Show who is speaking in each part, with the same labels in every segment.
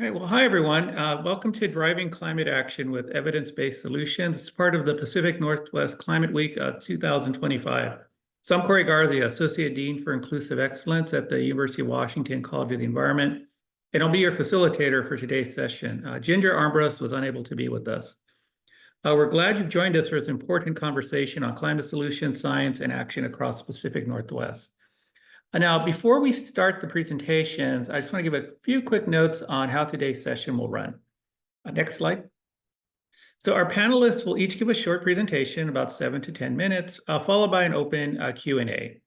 Speaker 1: All right, well, hi, everyone. Welcome to Driving Climate Action with Evidence-Based Solutions. It's part of the Pacific Northwest Climate Week 2025. So I'm Corey Garza, Associate Dean for Inclusive Excellence at the University of Washington College of the Environment, and I'll be your facilitator for today's session. Ginger Armbrust was unable to be with us. We're glad you've joined us for this important conversation on climate solutions, science, and action across the Pacific Northwest. Now, before we start the presentations, I just want to give a few quick notes on how today's session will run. Next slide. So our panelists will each give a short presentation, about 7 to 10 minutes, followed by an open Q&A.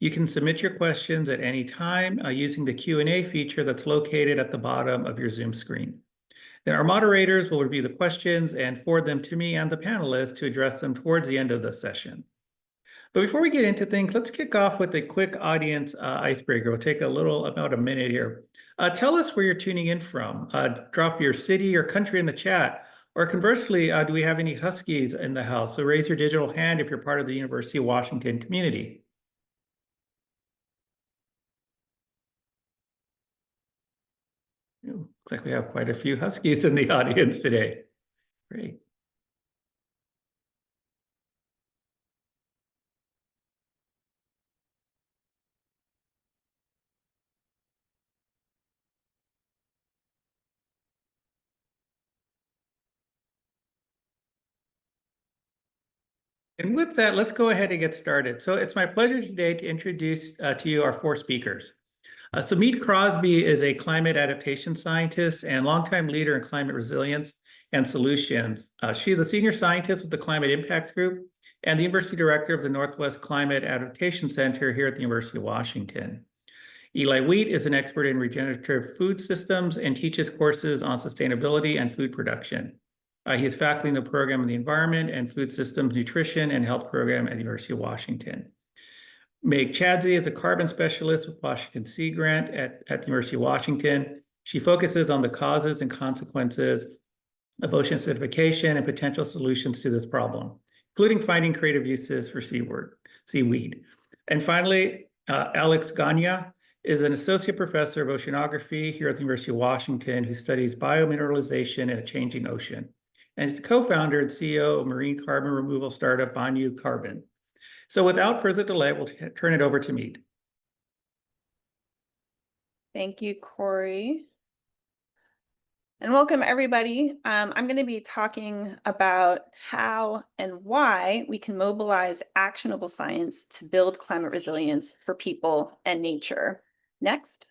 Speaker 1: You can submit your questions at any time using the Q&A feature that's located at the bottom of your Zoom screen. Then our moderators will review the questions and forward them to me and the panelists to address them towards the end of the session. But before we get into things, let's kick off with a quick audience icebreaker. We'll take about a minute here. Tell us where you're tuning in from. Drop your city or country in the chat. Or conversely, do we have any Huskies in the house? So raise your digital hand if you're part of the University of Washington community. Looks like we have quite a few Huskies in the audience today. Great. And with that, let's go ahead and get started. So it's my pleasure today to introduce to you our four speakers. So Meade Krosby is a climate adaptation scientist and longtime leader in climate resilience and solutions. She is a senior scientist with the Climate Impact Group and the University Director of the Northwest Climate Adaptation Center here at the University of Washington. Eli Wheat is an expert in regenerative food systems and teaches courses on sustainability and food production. He is faculty in the program of the Environment and Food Systems Nutrition and Health program at the University of Washington. Meg Chadsey is a carbon specialist with Washington Sea Grant at the University of Washington. She focuses on the causes and consequences of ocean acidification and potential solutions to this problem, including finding creative uses for seaweed. And finally, Alex Gagnon is an associate professor of oceanography here at the University of Washington who studies biomineralization in a changing ocean. And he's the co-founder and CEO of marine carbon removal startup Gagnon Carbon. So without further delay, we'll turn it over to Meade.
Speaker 2: Thank you, Corey. And welcome, everybody. I'm going to be talking about how and why we can mobilize actionable science to build climate resilience for people and nature. Next.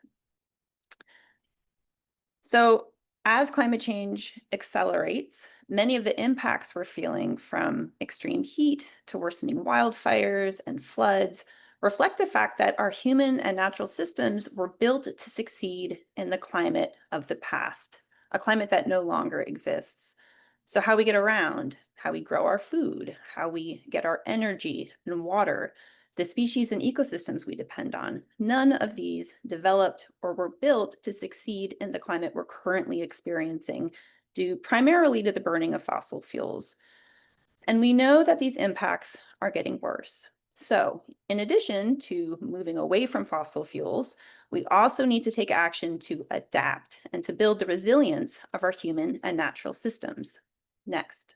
Speaker 2: So as climate change accelerates, many of the impacts we're feeling, from extreme heat to worsening wildfires and floods, reflect the fact that our human and natural systems were built to succeed in the climate of the past, a climate that no longer exists. So how we get around, how we grow our food, how we get our energy and water, the species and ecosystems we depend on, none of these developed or were built to succeed in the climate we're currently experiencing, due primarily to the burning of fossil fuels. And we know that these impacts are getting worse. So in addition to moving away from fossil fuels, we also need to take action to adapt and to build the resilience of our human and natural systems. Next.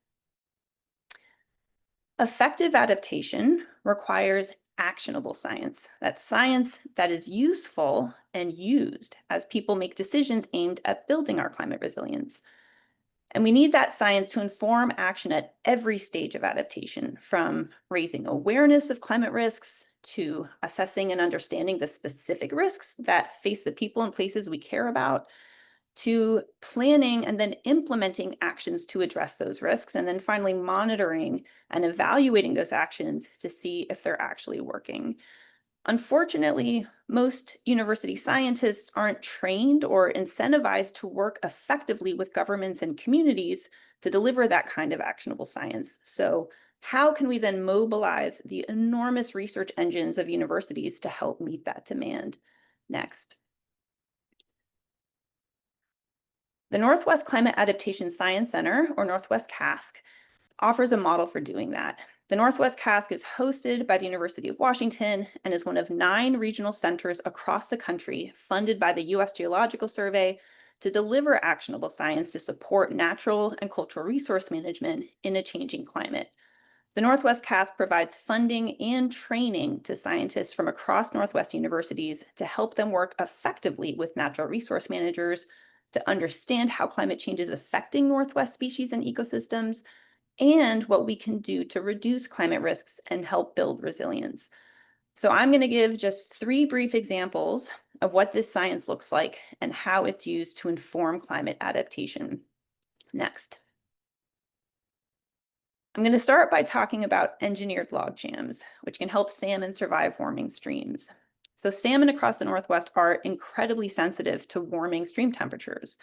Speaker 2: Effective adaptation requires actionable science. That's science that is useful and used as people make decisions aimed at building our climate resilience. And we need that science to inform action at every stage of adaptation, from raising awareness of climate risks to assessing and understanding the specific risks that face the people and places we care about, to planning and then implementing actions to address those risks, and then finally monitoring and evaluating those actions to see if they're actually working. Unfortunately, most university scientists aren't trained or incentivized to work effectively with governments and communities to deliver that kind of actionable science. So how can we then mobilize the enormous research engines of universities to help meet that demand? Next. The Northwest Climate Adaptation Science Center, or Northwest CASC, offers a model for doing that. The Northwest CASC is hosted by the University of Washington and is one of 9 regional centers across the country funded by the U.S. Geological Survey, to deliver actionable science to support natural and cultural resource management in a changing climate. The Northwest CASC provides funding and training to scientists from across Northwest universities to help them work effectively with natural resource managers to understand how climate change is affecting Northwest species and ecosystems, and what we can do to reduce climate risks and help build resilience. So I'm going to give just 3 brief examples of what this science looks like and how it's used to inform climate adaptation. Next. I'm going to start by talking about engineered log jams, which can help salmon survive warming streams. So salmon across the Northwest are incredibly sensitive to warming stream temperatures.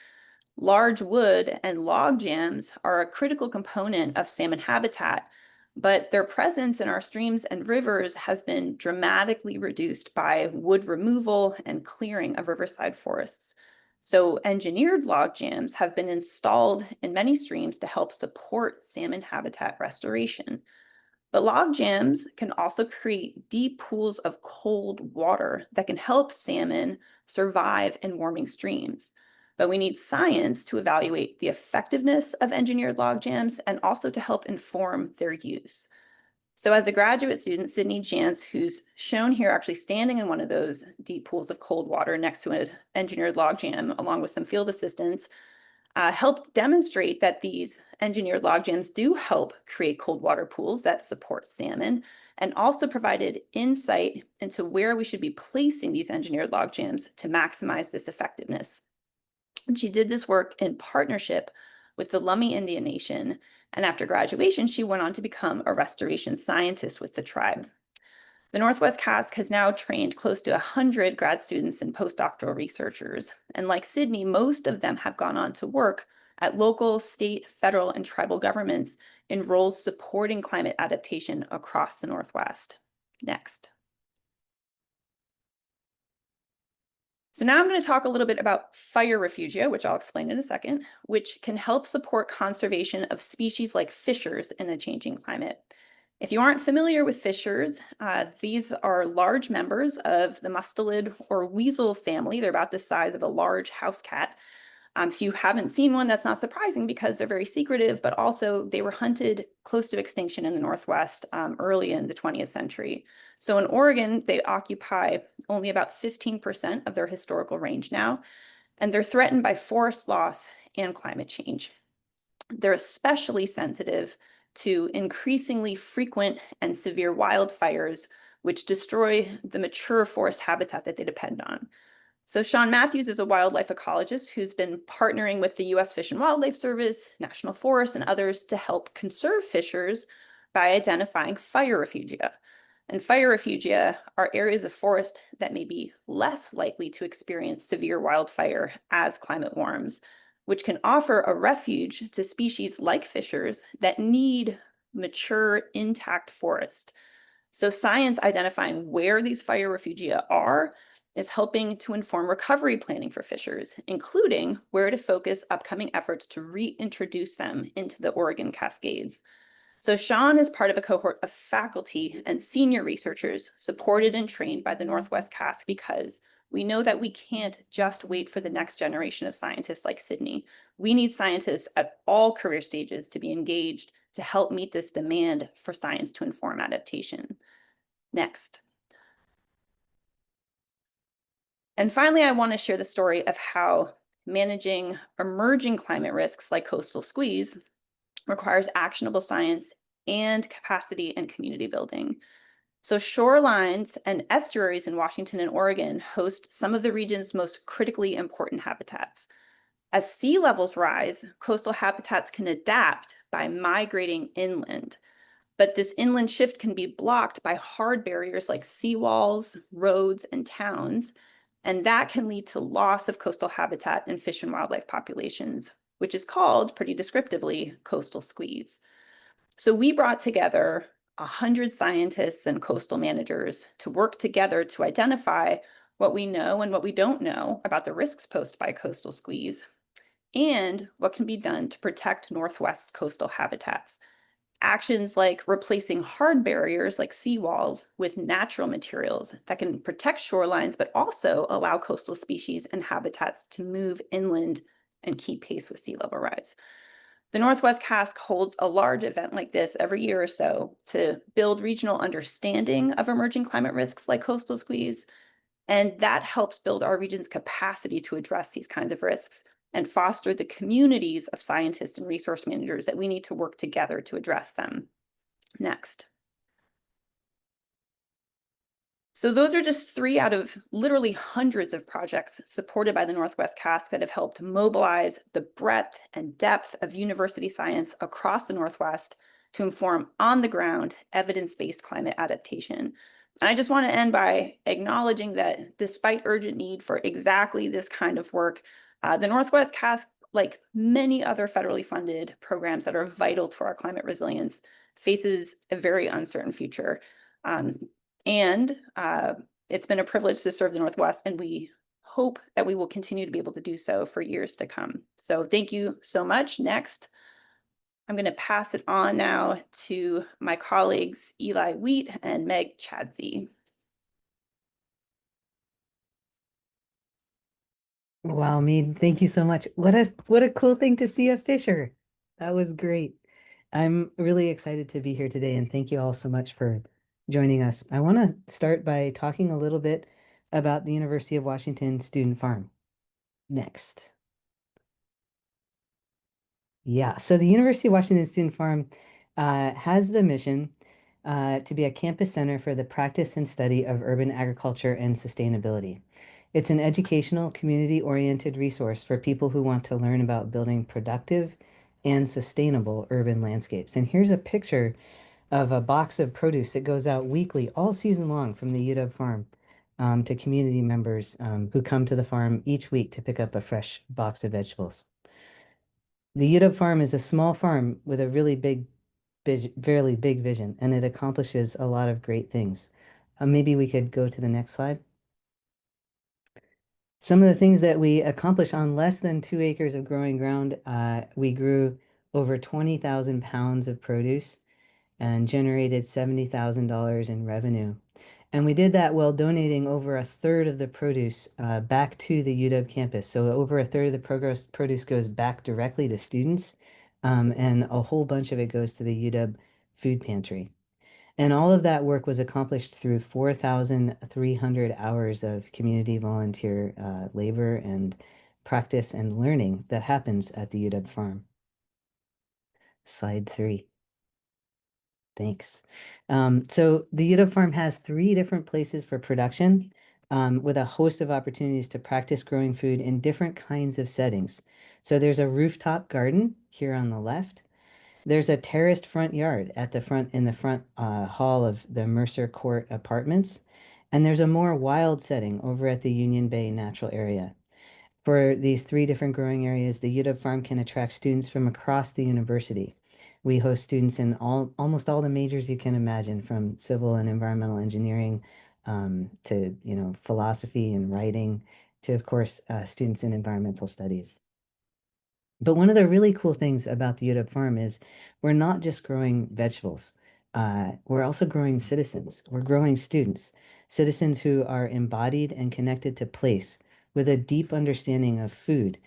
Speaker 2: Large wood and log jams are a critical component of salmon habitat, but their presence in our streams and rivers has been dramatically reduced by wood removal and clearing of riverside forests. So engineered log jams have been installed in many streams to help support salmon habitat restoration. But log jams can also create deep pools of cold water that can help salmon survive in warming streams. But we need science to evaluate the effectiveness of engineered log jams and also to help inform their use. So as a graduate student, Sydney Jantz, who's shown here actually standing in one of those deep pools of cold water next to an engineered log jam, along with some field assistants, helped demonstrate that these engineered log jams do help create cold water pools that support salmon, and also provided insight into where we should be placing these engineered log jams to maximize this effectiveness. And she did this work in partnership with the Lummi Indian Nation, and after graduation, she went on to become a restoration scientist with the tribe. The Northwest CASC has now trained close to 100 grad students and postdoctoral researchers. And like Sydney, most of them have gone on to work at local, state, federal, and tribal governments in roles supporting climate adaptation across the Northwest. Next. So now I'm going to talk a little bit about fire refugia, which I'll explain in a second, which can help support conservation of species like fishers in a changing climate. If you aren't familiar with fishers, these are large members of the mustelid or weasel family. They're about the size of a large house cat. If you haven't seen one, that's not surprising because they're very secretive, but also they were hunted close to extinction in the Northwest early in the 20th century. So in Oregon, they occupy only about 15% of their historical range now, and they're threatened by forest loss and climate change. They're especially sensitive to increasingly frequent and severe wildfires, which destroy the mature forest habitat that they depend on. So Sean Matthews is a wildlife ecologist who's been partnering with the U.S. Fish and Wildlife Service, National Forests, and others to help conserve fishers by identifying fire refugia. And fire refugia are areas of forest that may be less likely to experience severe wildfire as climate warms, which can offer a refuge to species like fishers that need mature, intact forest. So science identifying where these fire refugia are is helping to inform recovery planning for fishers, including where to focus upcoming efforts to reintroduce them into the Oregon Cascades. So Sean is part of a cohort of faculty and senior researchers supported and trained by the Northwest CASC because we know that we can't just wait for the next generation of scientists like Sydney. We need scientists at all career stages to be engaged to help meet this demand for science to inform adaptation. Next. And finally, I want to share the story of how managing emerging climate risks like coastal squeeze requires actionable science and capacity and community building. So shorelines and estuaries in Washington and Oregon host some of the region's most critically important habitats. As sea levels rise, coastal habitats can adapt by migrating inland. But this inland shift can be blocked by hard barriers like seawalls, roads, and towns. And that can lead to loss of coastal habitat and fish and wildlife populations, which is called, pretty descriptively, coastal squeeze. So we brought together 100 scientists and coastal managers to work together to identify what we know and what we don't know about the risks posed by coastal squeeze and what can be done to protect Northwest's coastal habitats. Actions like replacing hard barriers like seawalls with natural materials that can protect shorelines, but also allow coastal species and habitats to move inland and keep pace with sea level rise. The Northwest Cask holds a large event like this every year or so to build regional understanding of emerging climate risks like coastal squeeze. And that helps build our region's capacity to address these kinds of risks and foster the communities of scientists and resource managers that we need to work together to address them. Next. So those are just 3 out of literally hundreds of projects supported by the Northwest Cask that have helped mobilize the breadth and depth of university science across the Northwest to inform on-the-ground, evidence-based climate adaptation. And I just want to end by acknowledging that despite urgent need for exactly this kind of work, the Northwest Cask, like many other federally funded programs that are vital to our climate resilience, faces a very uncertain future. Um, and it's been a privilege to serve the Northwest, and we hope that we will continue to be able to do so for years to come. So thank you so much. Next, I'm going to pass it on now to my colleagues, Eli Wheat and Meg Chadsey.
Speaker 3: Wow, Meade, thank you so much. What a cool thing to see a fisher. That was great. I'm really excited to be here today, and thank you all so much for joining us. I want to start by talking a little bit about the University of Washington Student Farm. Next. Yeah, so the University of Washington Student Farm has the mission to be a campus center for the practice and study of urban agriculture and sustainability. It's an educational, community-oriented resource for people who want to learn about building productive and sustainable urban landscapes. And here's a picture of a box of produce that goes out weekly, all season long, from the UW farm to community members who come to the farm each week to pick up a fresh box of vegetables. The UW farm is a small farm with a really fairly big vision, and it accomplishes a lot of great things. Maybe we could go to the next slide. Some of the things that we accomplish on less than 2 acres of growing ground, we grew over 20,000 pounds of produce and generated $70,000 in revenue. And we did that while donating over a third of the produce back to the UW campus. So over a third of the produce goes back directly to students, and a whole bunch of it goes to the UW food pantry. And all of that work was accomplished through 4,300 hours of community volunteer labor and practice and learning that happens at the UW farm. Slide 3. Thanks. So the UW farm has 3 different places for production, with a host of opportunities to practice growing food in different kinds of settings. So there's a rooftop garden here on the left. There's a terraced front yard at the front in the front hall of the Mercer Court Apartments. And there's a more wild setting over at the Union Bay Natural Area. For these 3 different growing areas, the UW farm can attract students from across the university. We host students in almost all the majors you can imagine, from civil and environmental engineering to philosophy and writing to, of course, students in environmental studies. But one of the really cool things about the UW farm is we're not just growing vegetables. We're also growing citizens. We're growing students, citizens who are embodied and connected to place with a deep understanding of food,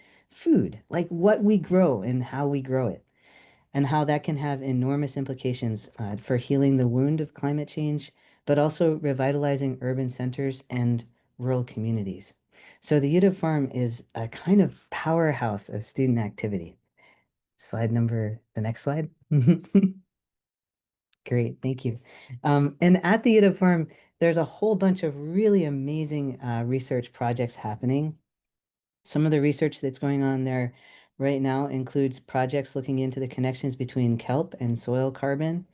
Speaker 3: like what we grow and how we grow it, and how that can have enormous implications for healing the wound of climate change, but also revitalizing urban centers and rural communities. So the UW Farm is a kind of powerhouse of student activity. The next slide. Great, thank you. And at the UW Farm, there's a whole bunch of really amazing research projects happening. Some of the research that's going on there right now includes projects looking into the connections between kelp and soil carbon,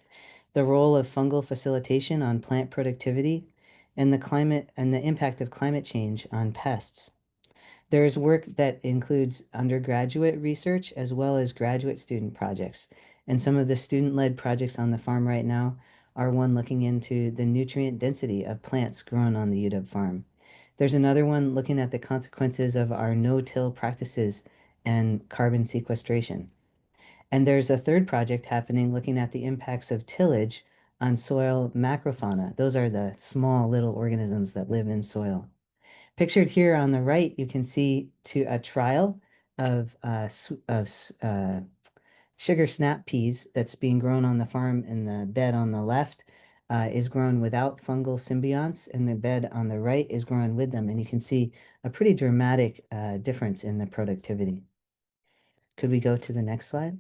Speaker 3: the role of fungal facilitation on plant productivity, and the impact of climate change on pests. There's work that includes undergraduate research as well as graduate student projects. And some of the student-led projects on the farm right now are one looking into the nutrient density of plants grown on the UW farm. There's another one looking at the consequences of our no-till practices and carbon sequestration. And there's a third project happening looking at the impacts of tillage on soil macrofauna. Those are the small little organisms that live in soil. Pictured here on the right, you can see a trial of sugar snap peas that's being grown on the farm, and the bed on the left is grown without fungal symbionts, and the bed on the right is grown with them. And you can see a pretty dramatic difference in the productivity. Could we go to the next slide?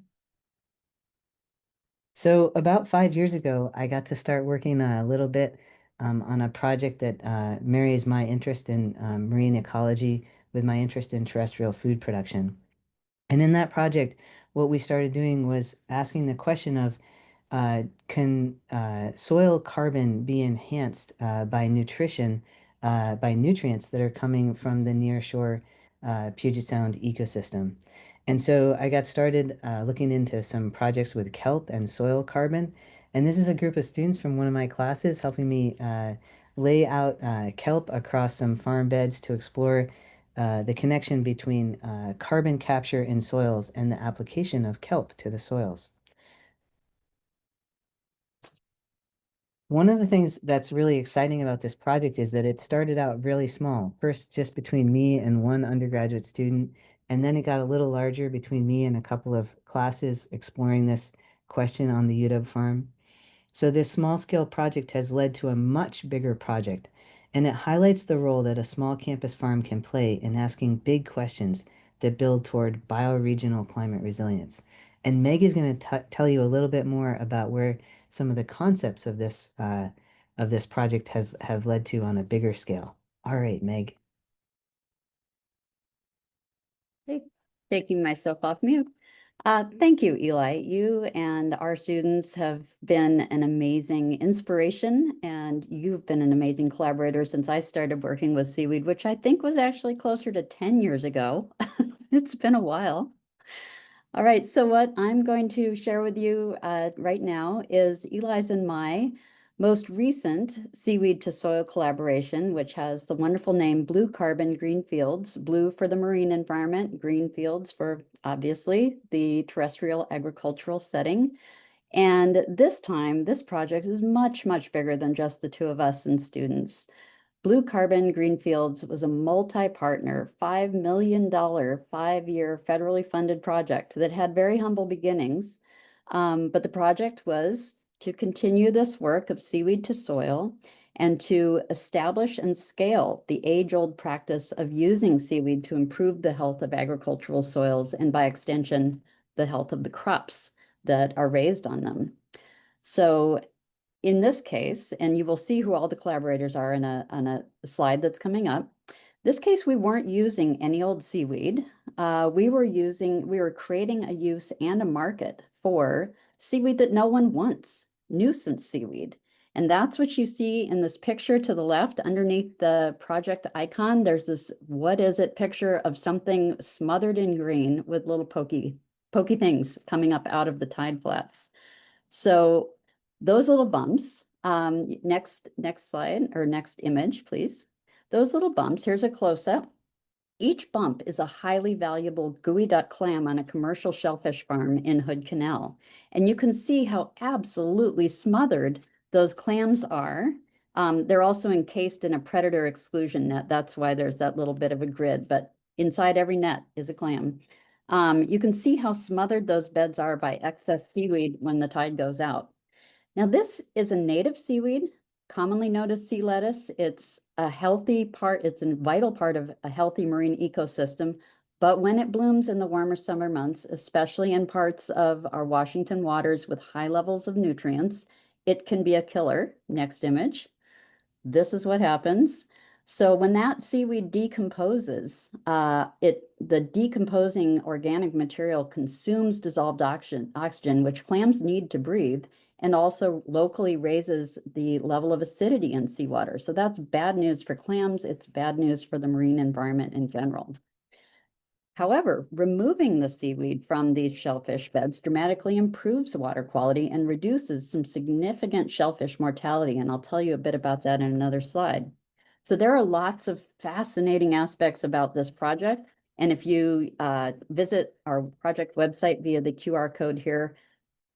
Speaker 3: So about 5 years ago, I got to start working a little bit on a project that marries my interest in marine ecology with my interest in terrestrial food production. And in that project, what we started doing was asking the question of, can soil carbon be enhanced by nutrition, by nutrients that are coming from the nearshore Puget Sound ecosystem? And so I got started looking into some projects with kelp and soil carbon. And this is a group of students from one of my classes helping me lay out kelp across some farm beds to explore the connection between carbon capture in soils and the application of kelp to the soils. One of the things that's really exciting about this project is that it started out really small, first just between me and one undergraduate student, and then it got a little larger between me and a couple of classes exploring this question on the UW farm. So this small-scale project has led to a much bigger project, and it highlights the role that a small campus farm can play in asking big questions that build toward bioregional climate resilience. And Meg is going to tell you a little bit more about where some of the concepts of this project have led to on a bigger scale. All right, Meg.
Speaker 4: Hey, taking myself off mute. Thank you, Eli. You and our students have been an amazing inspiration, and you've been an amazing collaborator since I started working with seaweed, which I think was actually closer to 10 years ago. It's been a while. All right, so what I'm going to share with you right now is Eli's and my most recent seaweed to soil collaboration, which has the wonderful name Blue Carbon Green Fields, blue for the marine environment, green fields for obviously the terrestrial agricultural setting. And this time, this project is much, much bigger than just the two of us and students. Blue Carbon Greenfields was a multi-partner, $5 million, 5-year federally funded project that had very humble beginnings. But the project was to continue this work of seaweed to soil and to establish and scale the age-old practice of using seaweed to improve the health of agricultural soils and by extension, the health of the crops that are raised on them. So in this case, and you will see who all the collaborators are on a slide that's coming up. This case, we weren't using any old seaweed. We were creating a use and a market for seaweed that no one wants, nuisance seaweed. And that's what you see in this picture to the left underneath the project icon. There's this, what is it, picture of something smothered in green with little pokey things coming up out of the tide flats. So those little bumps, next slide or next image, please. Those little bumps, here's a close-up. Each bump is a highly valuable gooey duck clam on a commercial shellfish farm in Hood Canal. And you can see how absolutely smothered those clams are. They're also encased in a predator exclusion net. That's why there's that little bit of a grid, but inside every net is a clam. You can see how smothered those beds are by excess seaweed when the tide goes out. Now, this is a native seaweed, commonly known as sea lettuce. It's a it's a vital part of a healthy marine ecosystem. But when it blooms in the warmer summer months, especially in parts of our Washington waters with high levels of nutrients, it can be a killer. Next image. This is what happens. So when that seaweed decomposes, the decomposing organic material consumes dissolved oxygen, which clams need to breathe, and also locally raises the level of acidity in seawater. So that's bad news for clams. It's bad news for the marine environment in general. However, removing the seaweed from these shellfish beds dramatically improves water quality and reduces some significant shellfish mortality. And I'll tell you a bit about that in another slide. So there are lots of fascinating aspects about this project. And if you visit our project website via the QR code here,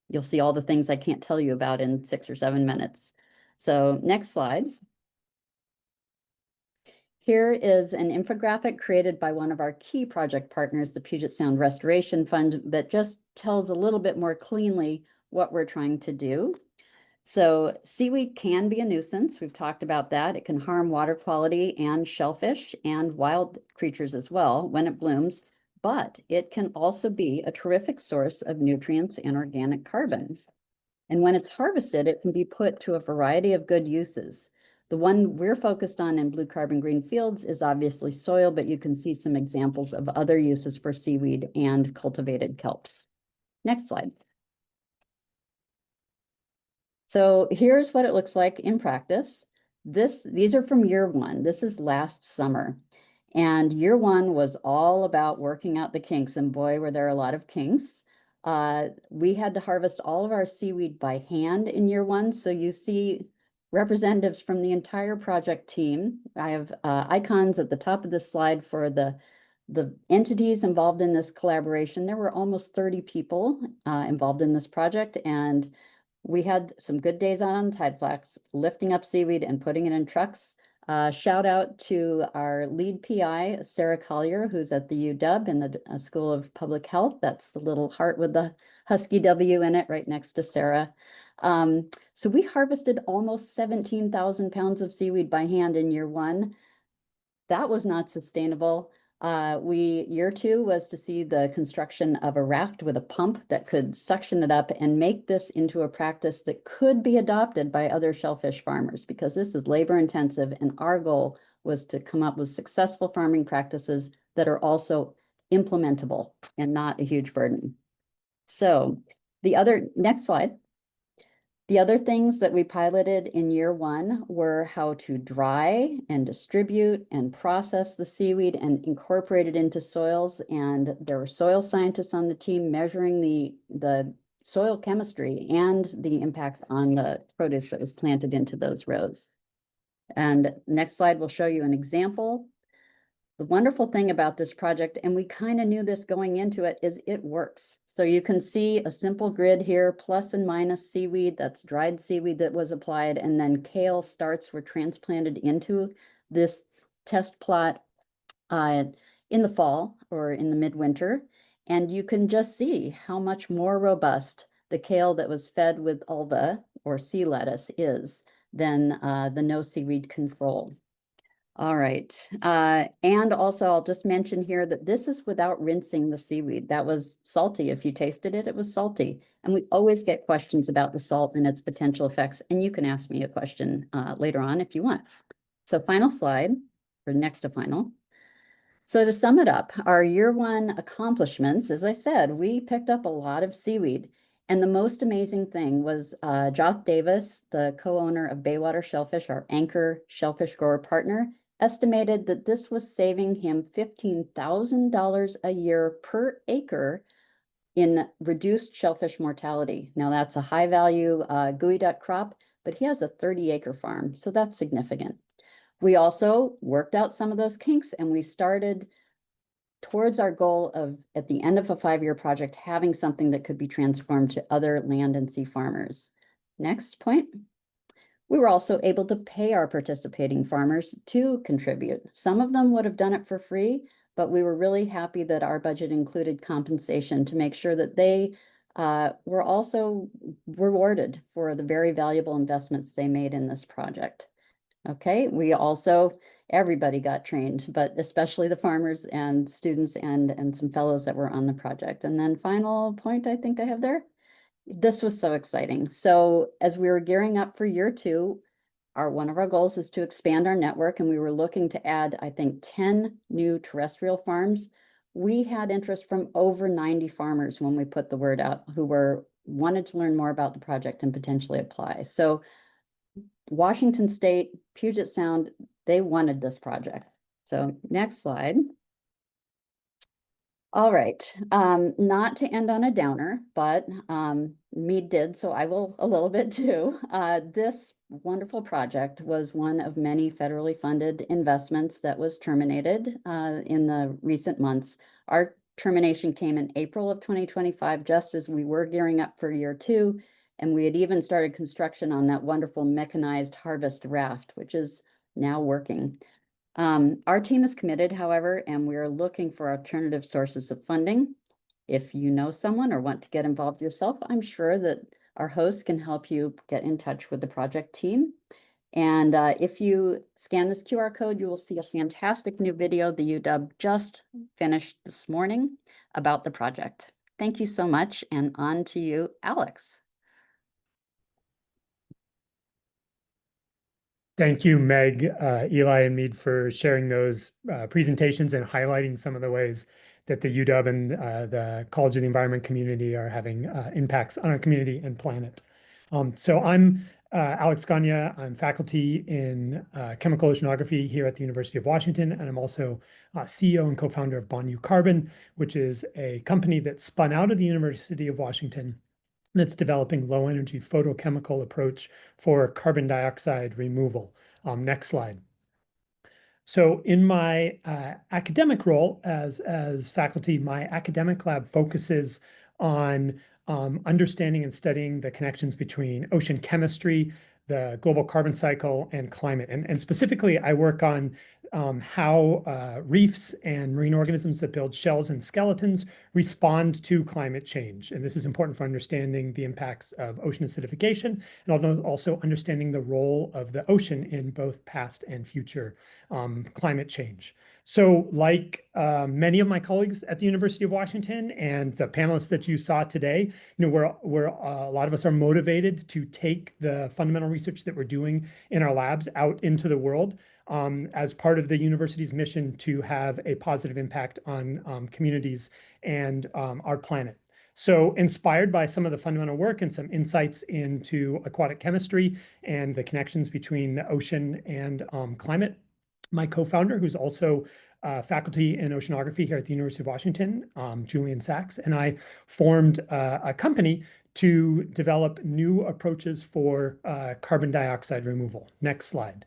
Speaker 4: you'll see all the things I can't tell you about in 6 or 7 minutes. So next slide. Here is an infographic created by one of our key project partners, the Puget Sound Restoration Fund, that just tells a little bit more cleanly what we're trying to do. So seaweed can be a nuisance. We've talked about that. It can harm water quality and shellfish and wild creatures as well when it blooms, but it can also be a terrific source of nutrients and organic carbon. And when it's harvested, it can be put to a variety of good uses. The one we're focused on in blue carbon green fields is obviously soil, but you can see some examples of other uses for seaweed and cultivated kelps. Next slide. So here's what it looks like in practice. These are from year one. This is last summer. And year one was all about working out the kinks, and boy, were there a lot of kinks. We had to harvest all of our seaweed by hand in year one. So you see representatives from the entire project team. I have icons at the top of this slide for the entities involved in this collaboration. There were almost 30 people involved in this project, and we had some good days out on tide flats, lifting up seaweed and putting it in trucks. Shout out to our lead PI, Sarah Collier, who's at the UW in the School of Public Health. That's the little heart with the Husky W in it right next to Sarah. So we harvested almost 17,000 pounds of seaweed by hand in year one. That was not sustainable. Year two was to see the construction of a raft with a pump that could suction it up and make this into a practice that could be adopted by other shellfish farmers, because this is labor intensive, and our goal was to come up with successful farming practices that are also implementable and not a huge burden. So next slide. The other things that we piloted in year one were how to dry and distribute and process the seaweed and incorporate it into soils. And there were soil scientists on the team measuring the soil chemistry and the impact on the produce that was planted into those rows. And next slide will show you an example. The wonderful thing about this project, and we kind of knew this going into it, is it works. So you can see a simple grid here, plus and minus seaweed, that's dried seaweed that was applied, and then kale starts were transplanted into this test plot in the fall or in the midwinter. And you can just see how much more robust the kale that was fed with ulva or sea lettuce is than the no seaweed control. All right. And also I'll just mention here that this is without rinsing the seaweed. That was salty. If you tasted it, it was salty. And we always get questions about the salt and its potential effects. And you can ask me a question later on if you want. So final slide, or next to final. So to sum it up, our year one accomplishments, as I said, we picked up a lot of seaweed. And the most amazing thing was Joth Davis, the co-owner of Baywater Shellfish, our anchor shellfish grower partner, estimated that this was saving him $15,000 a year per acre in reduced shellfish mortality. Now that's a high value gooey duck crop, but he has a 30-acre farm, so that's significant. We also worked out some of those kinks, and we started towards our goal of, at the end of a 5-year project, having something that could be transformed to other land and sea farmers. Next point. We were also able to pay our participating farmers to contribute. Some of them would have done it for free, but we were really happy that our budget included compensation to make sure that they were also rewarded for the very valuable investments they made in this project. Okay, everybody got trained, but especially the farmers and students and some fellows that were on the project. And then final point I think I have there. This was so exciting. So as we were gearing up for year two, one of our goals is to expand our network, and we were looking to add, I think, 10 new terrestrial farms. We had interest from over 90 farmers when we put the word out who wanted to learn more about the project and potentially apply. So Washington State, Puget Sound, they wanted this project. So next slide. All right, not to end on a downer, but Meade did, so I will a little bit too. This wonderful project was one of many federally funded investments that was terminated in the recent months. Our termination came in April of 2025, just as we were gearing up for year 2. And we had even started construction on that wonderful mechanized harvest raft, which is now working. Our team is committed, however, and we are looking for alternative sources of funding. If you know someone or want to get involved yourself, I'm sure that our hosts can help you get in touch with the project team. And if you scan this QR code, you will see a fantastic new video the UW just finished this morning about the project. Thank you so much, and on to you, Alex.
Speaker 5: Thank you, Meg, Eli, and Meade for sharing those presentations and highlighting some of the ways that the UW and the College of the Environment community are having impacts on our community and planet. So I'm Alex Gagnon. I'm faculty in chemical oceanography here at the University of Washington, and I'm also CEO and co-founder of Bonnu Carbon, which is a company that spun out of the University of Washington that's developing low energy photochemical approach for carbon dioxide removal. Next slide. So in my academic role as faculty, my academic lab focuses on understanding and studying the connections between ocean chemistry, the global carbon cycle, and climate. And specifically, I work on how reefs and marine organisms that build shells and skeletons respond to climate change. And this is important for understanding the impacts of ocean acidification, and also understanding the role of the ocean in both past and future climate change. So like many of my colleagues at the University of Washington and the panelists that you saw today, we're a lot of us are motivated to take the fundamental research that we're doing in our labs out into the world as part of the university's mission to have a positive impact on communities and our planet. So inspired by some of the fundamental work and some insights into aquatic chemistry and the connections between the ocean and climate, my co-founder, who's also faculty in oceanography here at the University of Washington, Julian Sachs, and I formed a company to develop new approaches for carbon dioxide removal. Next slide.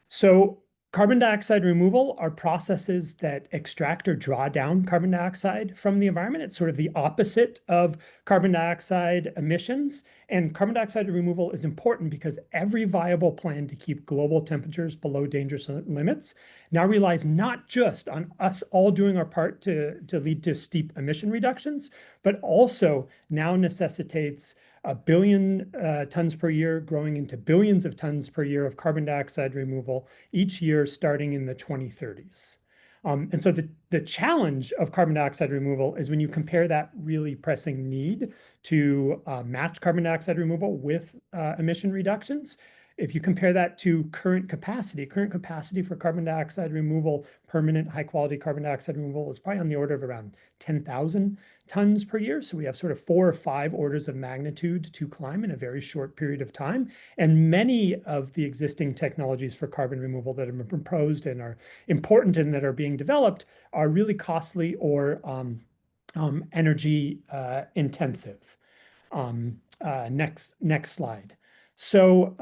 Speaker 5: So carbon dioxide removal are processes that extract or draw down carbon dioxide from the environment. It's sort of the opposite of carbon dioxide emissions. And carbon dioxide removal is important because every viable plan to keep global temperatures below dangerous limits now relies not just on us all doing our part to lead to steep emission reductions, but also now necessitates 1 billion tons per year growing into billions of tons per year of carbon dioxide removal each year starting in the 2030s. And so the challenge of carbon dioxide removal is when you compare that really pressing need to match carbon dioxide removal with emission reductions. If you compare that to current capacity for carbon dioxide removal, permanent high quality carbon dioxide removal is probably on the order of around 10,000 tons per year. So we have sort of 4 or 5 orders of magnitude to climb in a very short period of time. And many of the existing technologies for carbon removal that have been proposed and are important and that are being developed are really costly or energy intensive. Next slide. So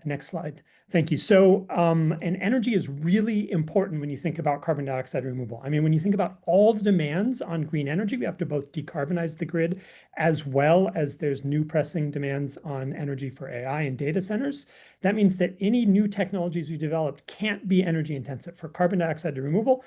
Speaker 5: next slide. Thank you. So and energy is really important when you think about carbon dioxide removal. I mean, when you think about all the demands on green energy, we have to both decarbonize the grid as well as there's new pressing demands on energy for AI and data centers. That means that any new technologies we developed can't be energy intensive. For carbon dioxide removal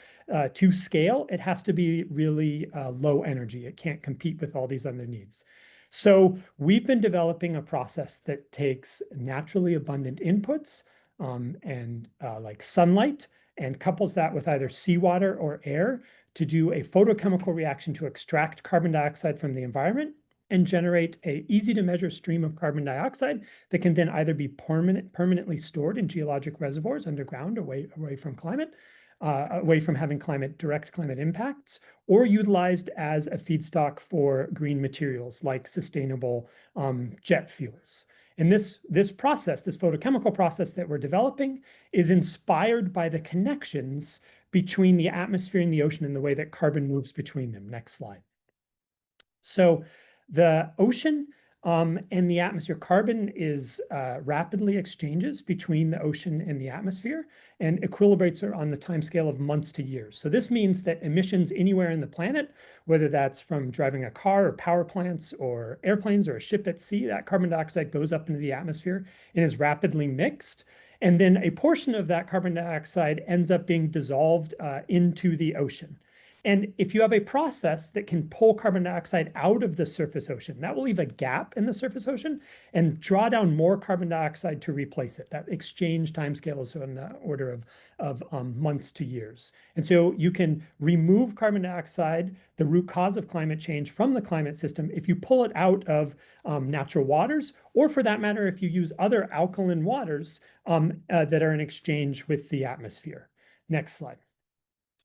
Speaker 5: to scale, it has to be really low energy. It can't compete with all these other needs. So we've been developing a process that takes naturally abundant inputs and like sunlight and couples that with either seawater or air to do a photochemical reaction to extract carbon dioxide from the environment and generate an easy to measure stream of carbon dioxide that can then either be permanently stored in geologic reservoirs underground away from climate, away from having direct climate impacts, or utilized as a feedstock for green materials like sustainable jet fuels. And this process, this photochemical process that we're developing, is inspired by the connections between the atmosphere and the ocean and the way that carbon moves between them. Next slide. So the ocean and the atmosphere. Carbon is rapidly exchanges between the ocean and the atmosphere, and equilibrates are on the timescale of months to years. So this means that emissions anywhere in the planet, whether that's from driving a car or power plants or airplanes or a ship at sea, that carbon dioxide goes up into the atmosphere and is rapidly mixed. And then a portion of that carbon dioxide ends up being dissolved into the ocean. And if you have a process that can pull carbon dioxide out of the surface ocean, that will leave a gap in the surface ocean and draw down more carbon dioxide to replace it. That exchange timescale is in the order of months to years. And so you can remove carbon dioxide, the root cause of climate change, from the climate system if you pull it out of natural waters, or for that matter, if you use other alkaline waters that are in exchange with the atmosphere. Next slide.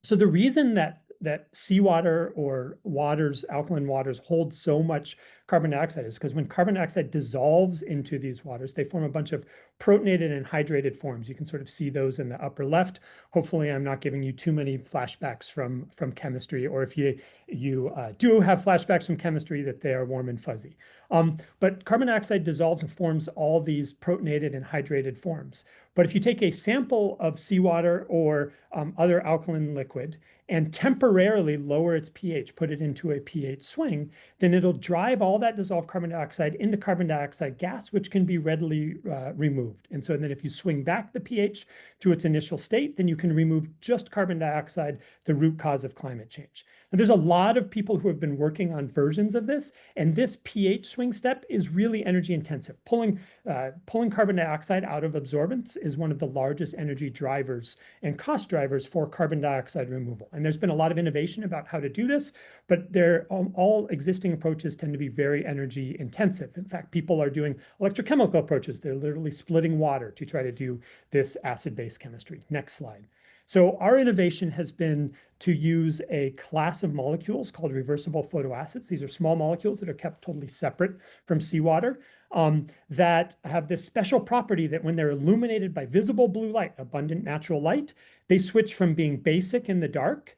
Speaker 5: So the reason that seawater or waters, alkaline waters, hold so much carbon dioxide is because when carbon dioxide dissolves into these waters, they form a bunch of protonated and hydrated forms. You can sort of see those in the upper left. Hopefully, I'm not giving you too many flashbacks from chemistry, or if you do have flashbacks from chemistry, that they are warm and fuzzy. But carbon dioxide dissolves and forms all these protonated and hydrated forms. But if you take a sample of seawater or other alkaline liquid and temporarily lower its pH, put it into a pH swing, then it'll drive all that dissolved carbon dioxide into carbon dioxide gas, which can be readily removed. And so then if you swing back the pH to its initial state, then you can remove just carbon dioxide, the root cause of climate change. Now, there's a lot of people who have been working on versions of this, and this pH swing step is really energy intensive. Pulling carbon dioxide out of absorbents is one of the largest energy drivers and cost drivers for carbon dioxide removal. And there's been a lot of innovation about how to do this, but all existing approaches tend to be very energy intensive. In fact, people are doing electrochemical approaches. They're literally splitting water to try to do this acid-base chemistry. Next slide. So our innovation has been to use a class of molecules called reversible photoacids. These are small molecules that are kept totally separate from seawater, that have this special property that when they're illuminated by visible blue light, abundant natural light, they switch from being basic in the dark,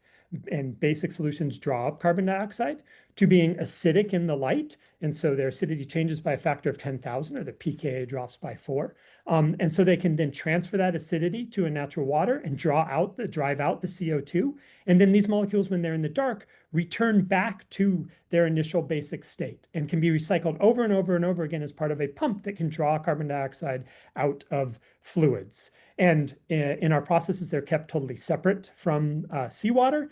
Speaker 5: and basic solutions draw up carbon dioxide, to being acidic in the light. And so their acidity changes by a factor of 10,000, or the pKa drops by 4. And so they can then transfer that acidity to a natural water and drive out the CO2. And then these molecules, when they're in the dark, return back to their initial basic state and can be recycled over and over and over again as part of a pump that can draw carbon dioxide out of fluids. And in our processes, they're kept totally separate from seawater.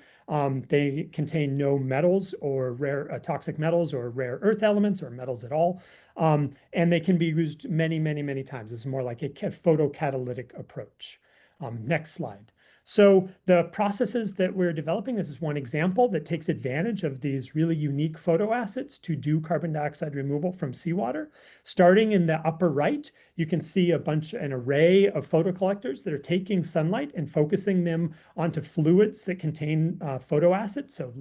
Speaker 5: They contain no metals or rare toxic metals or rare earth elements or metals at all. And they can be used many, many, many times. This is more like a photocatalytic approach. Next slide. So the processes that we're developing, this is one example that takes advantage of these really unique photoacids to do carbon dioxide removal from seawater. Starting in the upper right, you can see an array of photocollectors that are taking sunlight and focusing them onto fluids that contain photoacids, so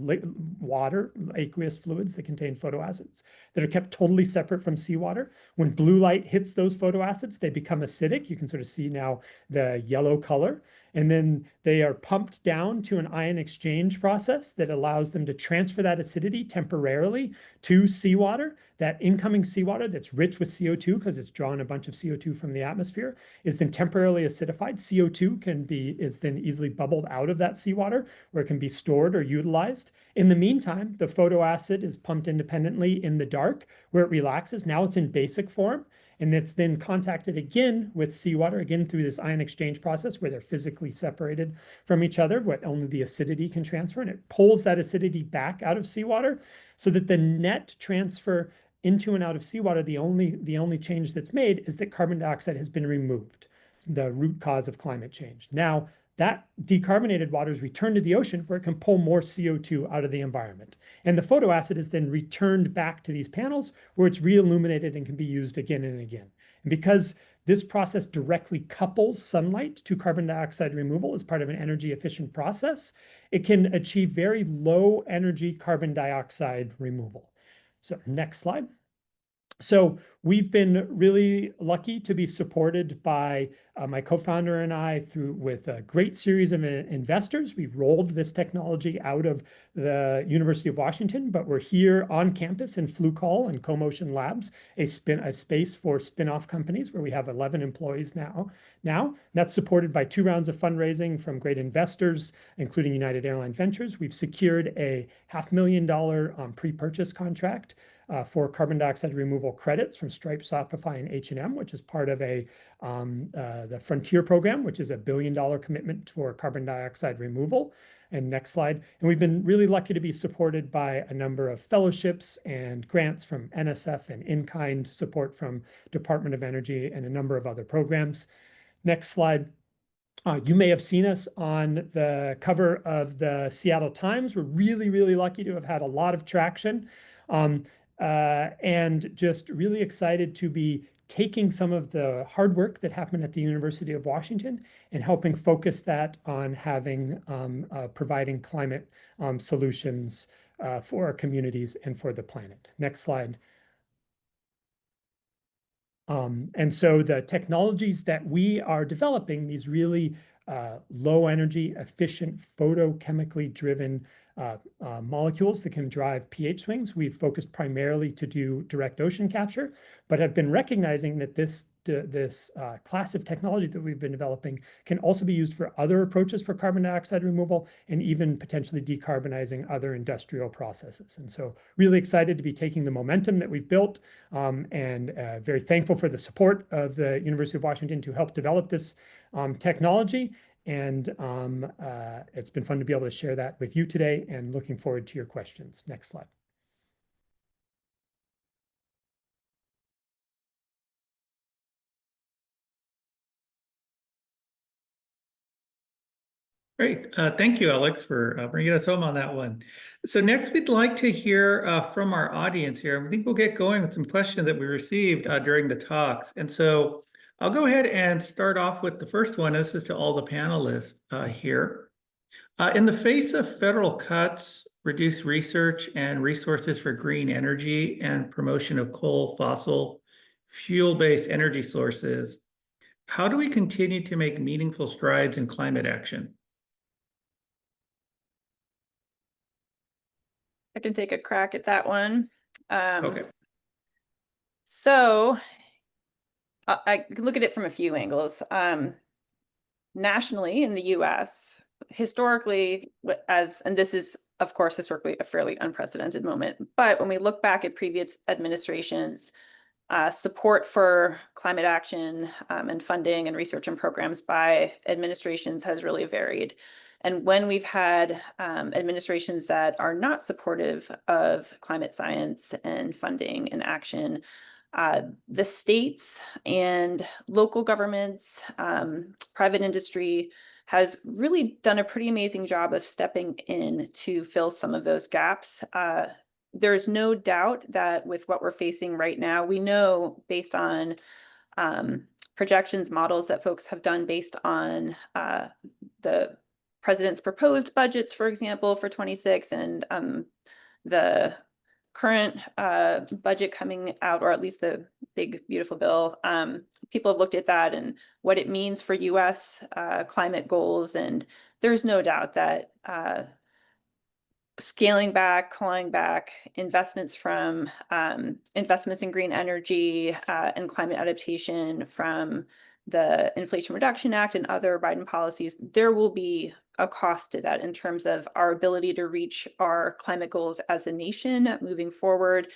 Speaker 5: water, aqueous fluids that contain photoacids that are kept totally separate from seawater. When blue light hits those photoacids, they become acidic. You can sort of see now the yellow color. And then they are pumped down to an ion exchange process that allows them to transfer that acidity temporarily to seawater. That incoming seawater that's rich with CO2, because it's drawn a bunch of CO2 from the atmosphere, is then temporarily acidified. CO2 is then easily bubbled out of that seawater, where it can be stored or utilized. In the meantime, the photoacid is pumped independently in the dark, where it relaxes. Now it's in basic form. And it's then contacted again with seawater, again through this ion exchange process where they're physically separated from each other, where only the acidity can transfer. And it pulls that acidity back out of seawater so that the net transfer into and out of seawater, the only change that's made is that carbon dioxide has been removed, the root cause of climate change. Now, that decarbonated water is returned to the ocean where it can pull more CO2 out of the environment. And the photoacid is then returned back to these panels where it's re-illuminated and can be used again and again. And because this process directly couples sunlight to carbon dioxide removal as part of an energy efficient process, it can achieve very low energy carbon dioxide removal. So next slide. So we've been really lucky to be supported by my co-founder and I with a great series of investors. We rolled this technology out of the University of Washington, but we're here on campus in Flucall and CoMotion Labs, a space for spin-off companies where we have 11 employees now. That's supported by 2 rounds of fundraising from great investors, including United Airline Ventures. We've secured a $500,000 pre-purchase contract for carbon dioxide removal credits from Stripe, Shopify, and H&M, which is part of the Frontier program, which is a $1 billion commitment for carbon dioxide removal. And next slide. And we've been really lucky to be supported by a number of fellowships and grants from NSF and in-kind support from Department of Energy and a number of other programs. Next slide. You may have seen us on the cover of the Seattle Times. We're really, really lucky to have had a lot of traction. And just really excited to be taking some of the hard work that happened at the University of Washington and helping focus that on providing climate solutions for our communities and for the planet. Next slide. And so the technologies that we are developing, these really low energy, efficient, photochemically driven molecules that can drive pH swings. We've focused primarily to do direct ocean capture, but have been recognizing that this class of technology that we've been developing can also be used for other approaches for carbon dioxide removal and even potentially decarbonizing other industrial processes. And so really excited to be taking the momentum that we've built and very thankful for the support of the University of Washington to help develop this technology. And it's been fun to be able to share that with you today and looking forward to your questions. Next slide.
Speaker 1: Great. Thank you, Alex, for bringing us home on that one. So next, we'd like to hear from our audience here. I think we'll get going with some questions that we received during the talks. And so I'll go ahead and start off with the first one. This is to all the panelists here. In the face of federal cuts, reduced research and resources for green energy and promotion of coal, fossil, fuel-based energy sources, how do we continue to make meaningful strides in climate action?
Speaker 2: I can take a crack at that one.
Speaker 1: Okay.
Speaker 2: So I could look at it from a few angles. Nationally in the US, historically, and this is, of course, historically a fairly unprecedented moment, but when we look back at previous administrations, support for climate action and funding and research and programs by administrations has really varied. And when we've had administrations that are not supportive of climate science and funding and action, the states and local governments, private industry has really done a pretty amazing job of stepping in to fill some of those gaps. There's no doubt that with what we're facing right now, we know based on projections, models that folks have done based on the president's proposed budgets, for example, for 26 and the current budget coming out, or at least the big, beautiful bill, people have looked at that and what it means for US climate goals. And there's no doubt that scaling back, clawing back investments from investments in green energy and climate adaptation from the Inflation Reduction Act and other Biden policies, there will be a cost to that in terms of our ability to reach our climate goals as a nation moving forward.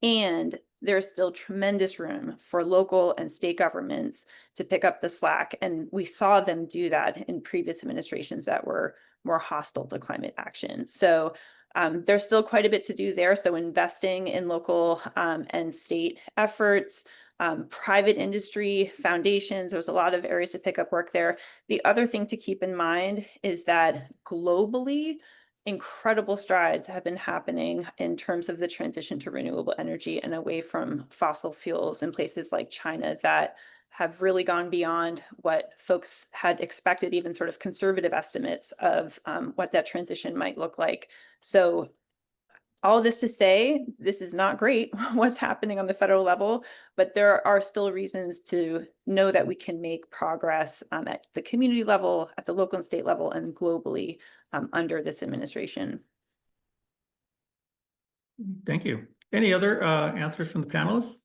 Speaker 2: And there's still tremendous room for local and state governments to pick up the slack. And we saw them do that in previous administrations that were more hostile to climate action. So there's still quite a bit to do there. So investing in local and state efforts, private industry, foundations, there's a lot of areas to pick up work there. The other thing to keep in mind is that globally, incredible strides have been happening in terms of the transition to renewable energy and away from fossil fuels in places like China that have really gone beyond what folks had expected, even sort of conservative estimates of what that transition might look like. So all this to say, this is not great what's happening on the federal level, but there are still reasons to know that we can make progress at the community level, at the local and state level, and globally under this administration.
Speaker 1: Thank you. Any other answers from the panelists?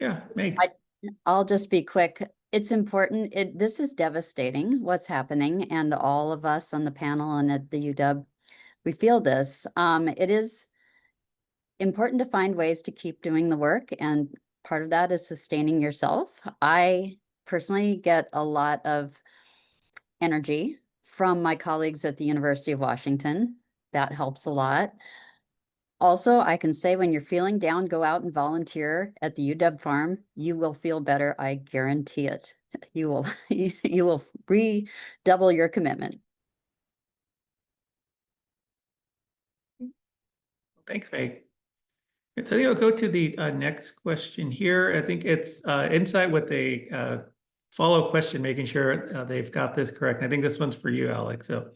Speaker 1: Yeah, Meg.
Speaker 4: I'll just be quick. It's important. This is devastating what's happening, and all of us on the panel and at the UW, we feel this. It is important to find ways to keep doing the work, and part of that is sustaining yourself. I personally get a lot of energy from my colleagues at the University of Washington. That helps a lot. Also, I can say when you're feeling down, go out and volunteer at the UW farm. You will feel better. I guarantee it. You will, you will redouble your commitment.
Speaker 1: Thanks, Meg. And so I'll go to the next question here. I think it's insight with a follow question, making sure they've got this correct. And I think this one's for you, Alex. So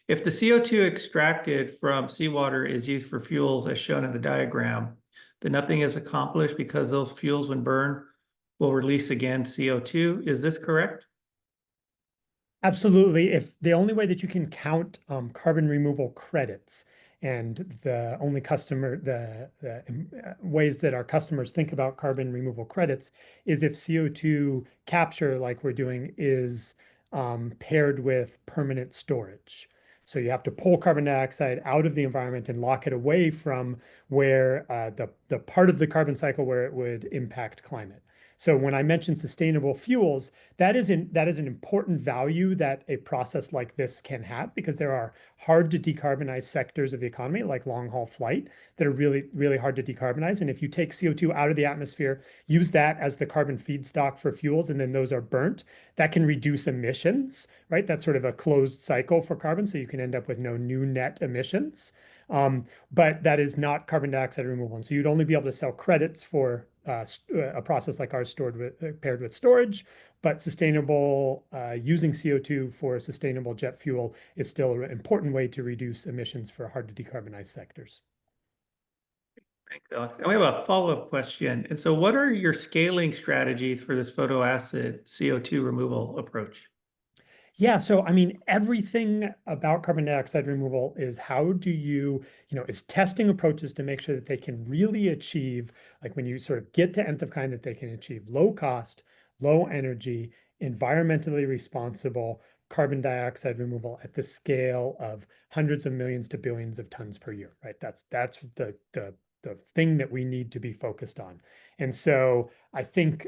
Speaker 1: if the CO2 extracted from seawater is used for fuels as shown in the diagram, then nothing is accomplished because those fuels, when burned, will release again CO2. Is this correct?
Speaker 5: Absolutely. If the only way that you can count carbon removal credits and the only ways that our customers think about carbon removal credits is if CO2 capture, like we're doing, is paired with permanent storage. So you have to pull carbon dioxide out of the environment and lock it away from where the part of the carbon cycle where it would impact climate. So when I mentioned sustainable fuels, that is an important value that a process like this can have, because there are hard to decarbonize sectors of the economy, like long haul flight, that are really, really hard to decarbonize. And if you take CO2 out of the atmosphere, use that as the carbon feedstock for fuels, and then those are burnt, that can reduce emissions, right? That's sort of a closed cycle for carbon. So you can end up with no new net emissions. But that is not carbon dioxide removal. And so you'd only be able to sell credits for a process like ours paired with storage, but sustainable using CO2 for sustainable jet fuel is still an important way to reduce emissions for hard to decarbonize sectors.
Speaker 1: Thanks, Alex. And we have a follow-up question. And so what are your scaling strategies for this photoacid CO2 removal approach?
Speaker 5: Yeah, so I mean, everything about carbon dioxide removal is how do is testing approaches to make sure that they can really achieve, like when you sort of get to nth of kind, that they can achieve low cost, low energy, environmentally responsible carbon dioxide removal at the scale of hundreds of millions to billions of tons per year, right? That's the thing that we need to be focused on. And so I think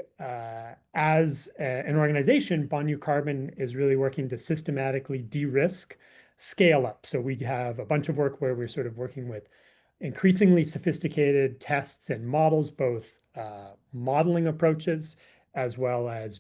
Speaker 5: as an organization, Banyu Carbon is really working to systematically de-risk scale up. So we have a bunch of work where we're sort of working with increasingly sophisticated tests and models, both modeling approaches as well as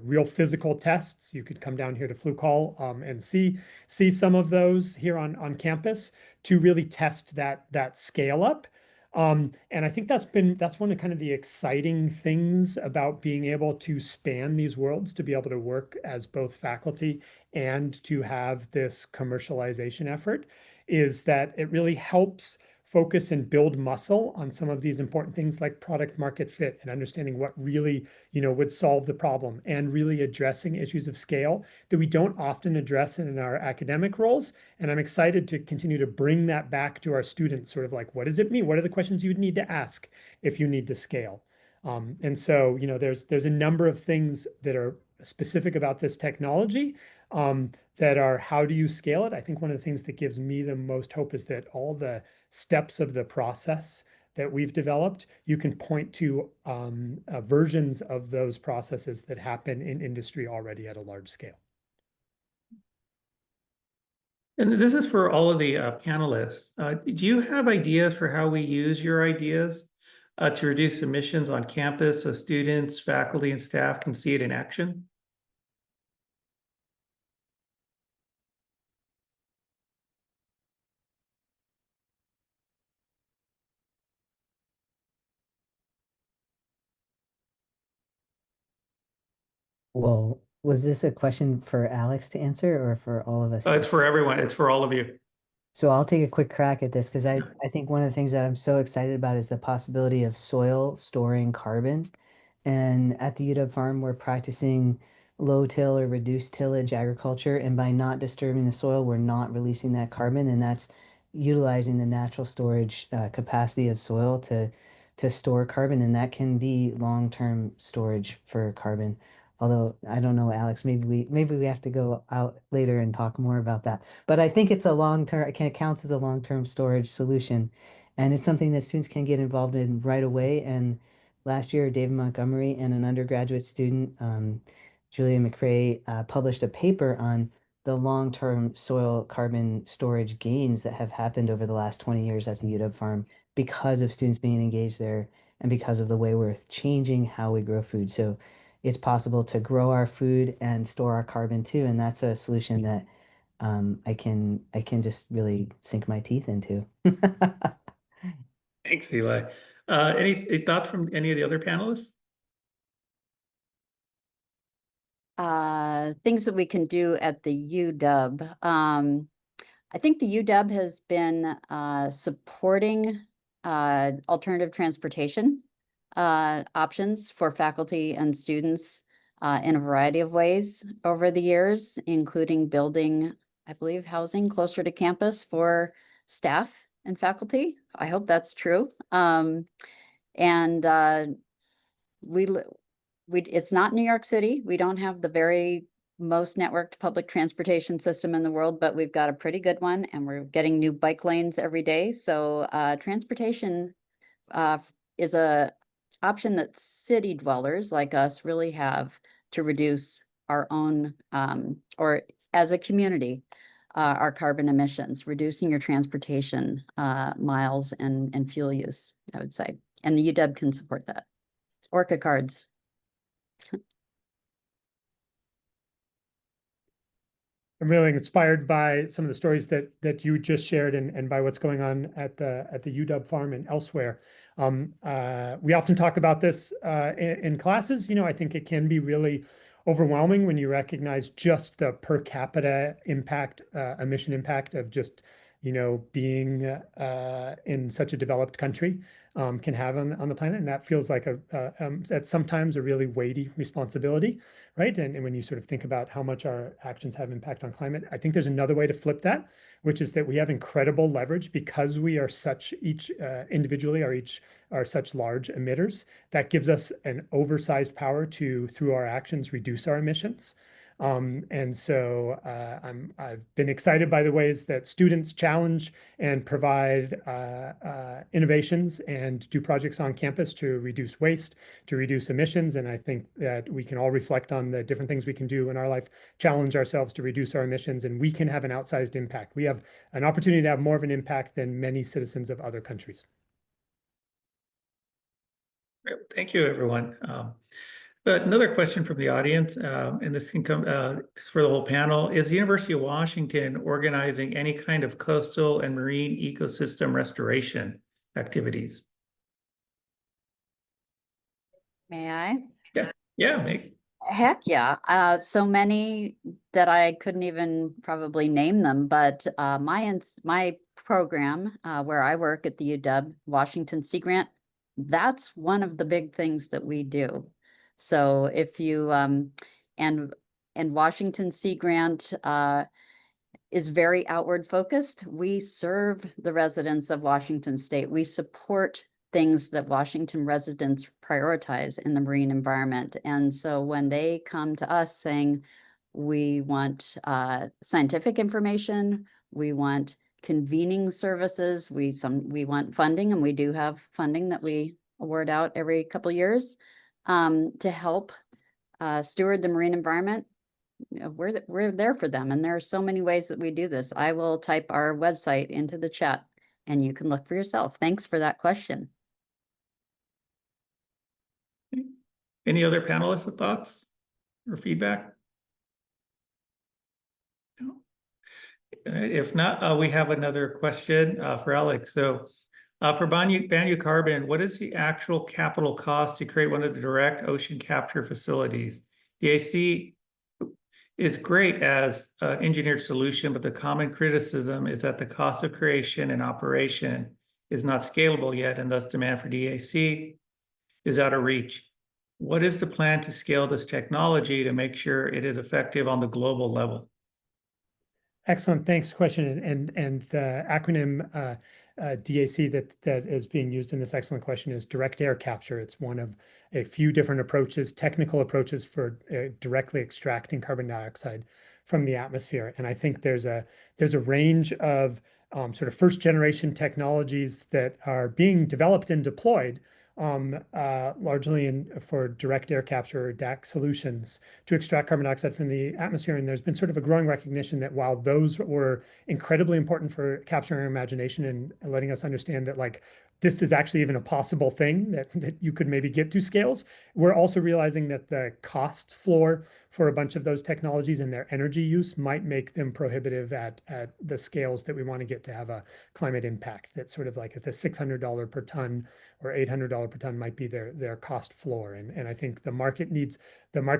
Speaker 5: real physical tests. You could come down here to Fluke Hall and see some of those here on campus to really test that scale up. And I think that's one of kind of the exciting things about being able to span these worlds, to be able to work as both faculty and to have this commercialization effort, is that it really helps focus and build muscle on some of these important things like product market fit and understanding what really, would solve the problem, and really addressing issues of scale that we don't often address in our academic roles. And I'm excited to continue to bring that back to our students, sort of like, what does it mean? What are the questions you would need to ask if you need to scale? And so, there's a number of things that are specific about this technology that are, how do you scale it? I think one of the things that gives me the most hope is that all the steps of the process that we've developed, you can point to versions of those processes that happen in industry already at a large scale.
Speaker 1: And this is for all of the panelists. Do you have ideas for how we use your ideas to reduce emissions on campus so students, faculty, and staff can see it in action?
Speaker 3: Well, was this a question for Alex to answer or for all of us?
Speaker 1: It's for everyone. It's for all of you.
Speaker 3: So I'll take a quick crack at this because I think one of the things that I'm so excited about is the possibility of soil storing carbon. And at the UW farm, we're practicing low till or reduced tillage agriculture. And by not disturbing the soil, we're not releasing that carbon. And that's utilizing the natural storage capacity of soil to store carbon. And that can be long-term storage for carbon. Although I don't know, Alex, maybe we have to go out later and talk more about that. But I think it's a long-term, it counts as a long-term storage solution. And it's something that students can get involved in right away. And last year, David Montgomery and an undergraduate student, Julia McRae, published a paper on the long-term soil carbon storage gains that have happened over the last 20 years at the UW farm because of students being engaged there and because of the way we're changing how we grow food. So it's possible to grow our food and store our carbon too. And that's a solution that I can just really sink my teeth into.
Speaker 1: Thanks, Eli. Any thoughts from any of the other panelists?
Speaker 4: Things that we can do at the UW. I think the UW has been supporting alternative transportation options for faculty and students in a variety of ways over the years, including building, I believe, housing closer to campus for staff and faculty. I hope that's true. It's not New York City. We don't have the very most networked public transportation system in the world, but we've got a pretty good one, and we're getting new bike lanes every day. So transportation is a option that city dwellers like us really have to reduce our own, or as a community, our carbon emissions, reducing your transportation miles and fuel use, I would say. And the UW can support that. Orca cards.
Speaker 5: I'm really inspired by some of the stories that you just shared and by what's going on at the UW farm and elsewhere. We often talk about this in classes. You know, I think it can be really overwhelming when you recognize just the per capita impact, emission impact of just, you know, being in such a developed country can have on the planet. And that feels like that's sometimes a really weighty responsibility, right? And when you sort of think about how much our actions have impact on climate, I think there's another way to flip that, which is that we have incredible leverage because we are such individually are such large emitters. That gives us an oversized power to, through our actions, reduce our emissions. And so I've been excited by the ways that students challenge and provide innovations and do projects on campus to reduce waste, to reduce emissions. And I think that we can all reflect on the different things we can do in our life, challenge ourselves to reduce our emissions, and we can have an outsized impact. We have an opportunity to have more of an impact than many citizens of other countries.
Speaker 1: Thank you, everyone. But another question from the audience, and this can come for the whole panel, is the University of Washington organizing any kind of coastal and marine ecosystem restoration activities?
Speaker 4: May I?
Speaker 1: Yeah, Meg.
Speaker 4: Heck yeah. So many that I couldn't even probably name them, but my program where I work at the UW Washington Sea Grant, that's one of the big things that we do. So if you and Washington Sea Grant is very outward focused. We serve the residents of Washington State. We support things that Washington residents prioritize in the marine environment. And so when they come to us saying, we want scientific information, we want convening services, we want funding, and we do have funding that we award out every couple of years to help steward the marine environment. We're there for them. And there are so many ways that we do this. I will type our website into the chat and you can look for yourself. Thanks for that question.
Speaker 1: Any other panelists with thoughts or feedback? No. If not, we have another question for Alex. So for Banyu Carbon, what is the actual capital cost to create one of the direct ocean capture facilities? is great as an engineered solution, but the common criticism is that the cost of creation and operation is not scalable yet, and thus demand for DAC is out of reach. What is the plan to scale this technology to make sure it is effective on the global level?
Speaker 5: Excellent, thanks. Question and the acronym DAC that is being used in this excellent question is direct air capture. It's one of a few different approaches, technical approaches for directly extracting carbon dioxide from the atmosphere. And I think there's a range of sort of first generation technologies that are being developed and deployed largely for direct air capture or DAC solutions to extract carbon dioxide from the atmosphere. And there's been sort of a growing recognition that while those were incredibly important for capturing our imagination and letting us understand that like this is actually even a possible thing that you could maybe get to scales, we're also realizing that the cost floor for a bunch of those technologies and their energy use might make them prohibitive at the scales that we want to get to have a climate impact. That's sort of like at the $600 per ton or $800 per ton might be their cost floor. And I think the market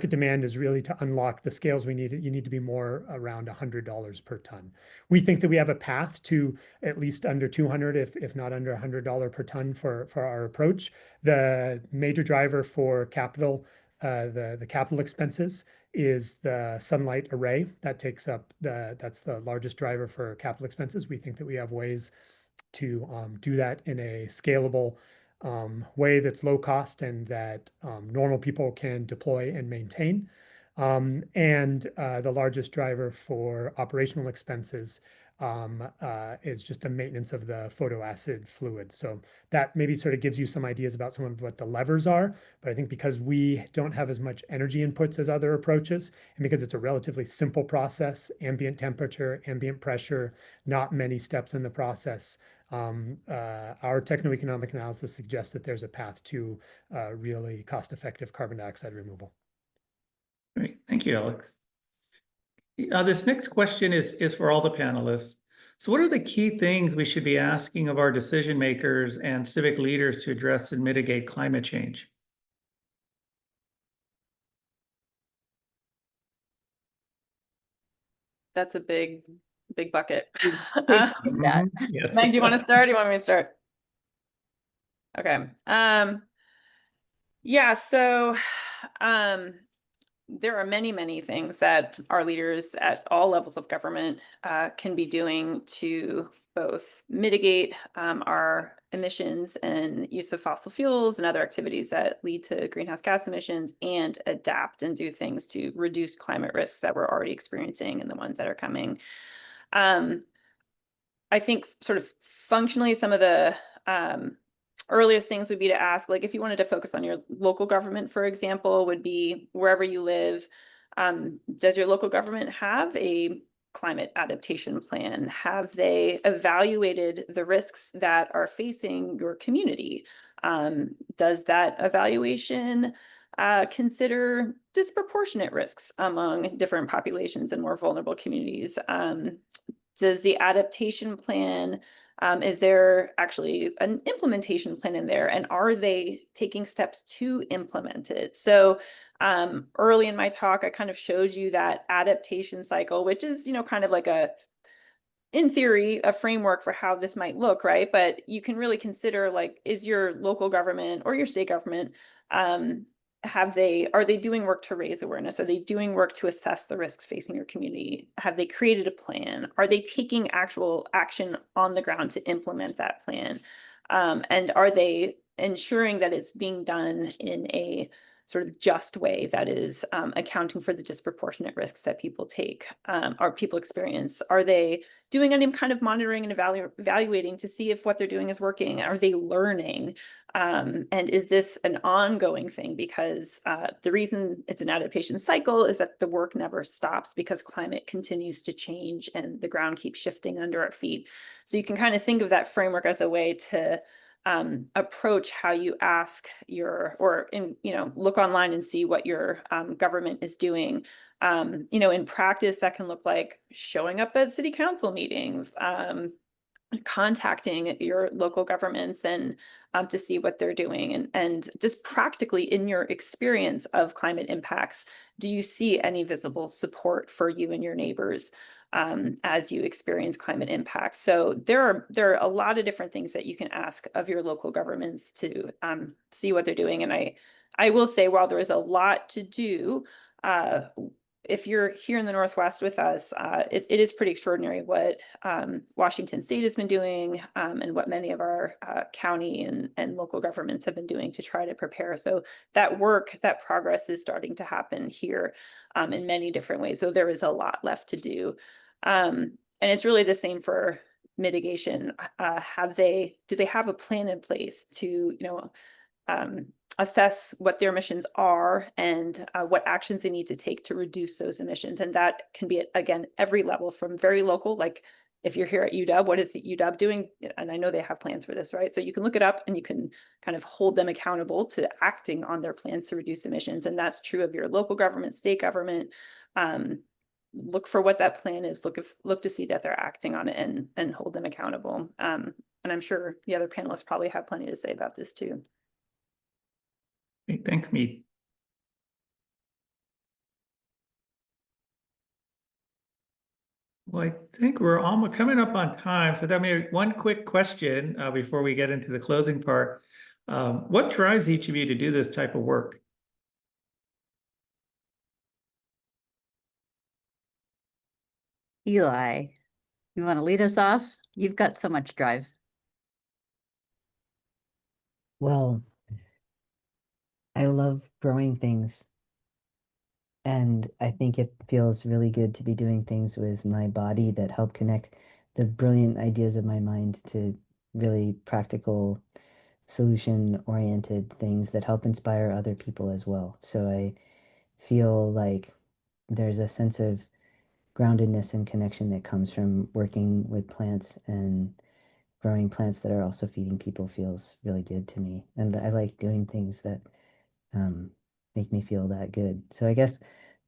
Speaker 5: demand is really to unlock the scales we need. You need to be more around $100 per ton. We think that we have a path to at least under 200, if not under $100 per ton for our approach. The major driver for capital, the capital expenses is the sunlight array. That's the largest driver for capital expenses. We think that we have ways to do that in a scalable way that's low cost and that normal people can deploy and maintain. And the largest driver for operational expenses is just the maintenance of the photoacid fluid. So that maybe sort of gives you some ideas about some of what the levers are. But I think because we don't have as much energy inputs as other approaches, and because it's a relatively simple process, ambient temperature, ambient pressure, not many steps in the process, our techno-economic analysis suggests that there's a path to really cost-effective carbon dioxide removal.
Speaker 1: Great, thank you, Alex. This next question is for all the panelists. So what are the key things we should be asking of our decision makers and civic leaders to address and mitigate climate change?
Speaker 2: That's a big bucket.
Speaker 4: That.
Speaker 1: Yes.
Speaker 2: Meg, do you want to start? Or do you want me to start? Okay. Yeah, so there are many things that our leaders at all levels of government can be doing to both mitigate our emissions and use of fossil fuels and other activities that lead to greenhouse gas emissions, and adapt and do things to reduce climate risks that we're already experiencing and the ones that are coming. I think sort of functionally, some of the earliest things would be to ask, like, if you wanted to focus on your local government, for example, would be wherever you live, does your local government have a climate adaptation plan? Have they evaluated the risks that are facing your community? Does that evaluation consider disproportionate risks among different populations and more vulnerable communities? Does the adaptation plan, is there actually an implementation plan in there, and are they taking steps to implement it? So early in my talk, I kind of showed you that adaptation cycle, which is, kind of like in theory, a framework for how this might look, right? But you can really consider, like, is your local government or your state government, are they doing work to raise awareness? Are they doing work to assess the risks facing your community? Have they created a plan? Are they taking actual action on the ground to implement that plan? And are they ensuring that it's being done in a sort of just way that is accounting for the disproportionate risks that people take or people experience? Are they doing any kind of monitoring and evaluating to see if what they're doing is working? Are they learning? And is this an ongoing thing? Because the reason it's an adaptation cycle is that the work never stops, because climate continues to change and the ground keeps shifting under our feet. So you can kind of think of that framework as a way to approach how you ask look online and see what your government is doing. In practice, that can look like showing up at city council meetings, contacting your local governments and to see what they're doing, and just practically in your experience of climate impacts, do you see any visible support for you and your neighbors as you experience climate impacts? So there are a lot of different things that you can ask of your local governments to see what they're doing. And I will say, while there is a lot to do, if you're here in the Northwest with us, it is pretty extraordinary what Washington State has been doing, and what many of our county and local governments have been doing to try to prepare. So that work, that progress is starting to happen here in many different ways. So there is a lot left to do. And it's really the same for mitigation. Do they have a plan in place to, assess what their emissions are and what actions they need to take to reduce those emissions? And that can be at, again, every level, from very local, like if you're here at UW, what is UW doing? And I know they have plans for this, right? So you can look it up and you can kind of hold them accountable to acting on their plans to reduce emissions. And that's true of your local government, state government. Look for what that plan is, look to see that they're acting on it, and hold them accountable. And I'm sure the other panelists probably have plenty to say about this too.
Speaker 1: Great, thanks, Meade. Well, I think we're almost coming up on time. So that may be one quick question before we get into the closing part. What drives each of you to do this type of work?
Speaker 4: Eli, you want to lead us off? You've got so much drive.
Speaker 3: Well, I love growing things. And I think it feels really good to be doing things with my body that help connect the brilliant ideas of my mind to really practical, solution-oriented things that help inspire other people as well. So I feel like there's a sense of groundedness and connection that comes from working with plants, and growing plants that are also feeding people feels really good to me. And I like doing things that make me feel that good. So I guess